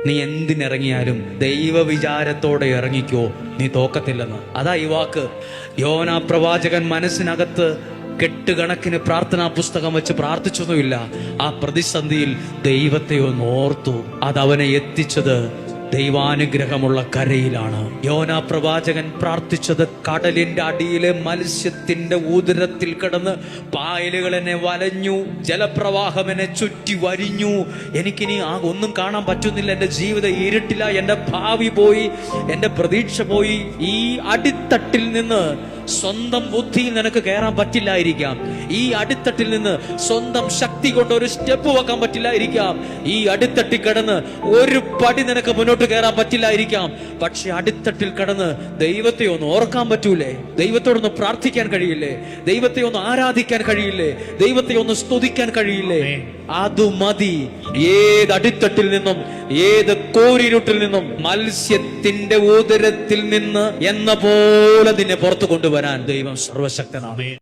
നീ എന്തിനിറങ്ങിയാലും ദൈവവിചാരത്തോടെ ഇറങ്ങിക്കോ, നീ തോക്കത്തില്ലെന്ന്. അതാ ഈ വാക്ക്. യോനാ പ്രവാചകൻ മനസ്സിനകത്ത് കെട്ടുകണക്കിന് പ്രാർത്ഥനാ പുസ്തകം വെച്ച് പ്രാർത്ഥിച്ചൊന്നുമില്ല. ആ പ്രതിസന്ധിയിൽ ദൈവത്തെ ഒന്ന് ഓർത്തു. അതവനെ എത്തിച്ചത് ദൈവാനുഗ്രഹമുള്ള കരയിലാണ്. യോനാ പ്രവാചകൻ പ്രാർത്ഥിച്ചത് കടലിന്റെ അടിയിലെ മത്സ്യത്തിന്റെ ഉദരത്തിൽ കിടന്ന് പായലുകൾ എന്നെ വലഞ്ഞു, ജലപ്രവാഹം എന്നെ ചുറ്റി വരിഞ്ഞു, എനിക്കിനി ഒന്നും കാണാൻ പറ്റുന്നില്ല, എന്റെ ജീവിതം ഇരുട്ടില്ല, എന്റെ ഭാവി പോയി, എന്റെ പ്രതീക്ഷ പോയി. ഈ അടിത്തട്ടിൽ നിന്ന് സ്വന്തം ബുദ്ധിയിൽ നിനക്ക് കയറാൻ പറ്റില്ലായിരിക്കാം. ഈ അടിത്തട്ടിൽ നിന്ന് സ്വന്തം ശക്തി കൊണ്ട് ഒരു സ്റ്റെപ്പ് വെക്കാൻ പറ്റില്ലായിരിക്കാം. ഈ അടിത്തട്ടിൽ കിടന്ന് ഒരു പടി നിനക്ക് മുന്നോട്ട് കയറാൻ പറ്റില്ലായിരിക്കാം. പക്ഷെ അടിത്തട്ടിൽ കിടന്ന് ദൈവത്തെ ഒന്ന് ഓർക്കാൻ പറ്റൂലേ? ദൈവത്തോടൊന്ന് പ്രാർത്ഥിക്കാൻ കഴിയില്ലേ? ദൈവത്തെ ഒന്ന് ആരാധിക്കാൻ കഴിയില്ലേ? ദൈവത്തെ ഒന്ന് സ്തുതിക്കാൻ കഴിയില്ലേ? അത് മതി. ഏത് അടിത്തട്ടിൽ നിന്നും, ഏത് കോരിരുട്ടിൽ നിന്നും, മത്സ്യത്തിന്റെ ഉദരത്തിൽ നിന്ന് എന്ന പോലെ നിന്നെ പുറത്തു കൊണ്ടുവരാൻ ദൈവം സർവശക്തനാണ്.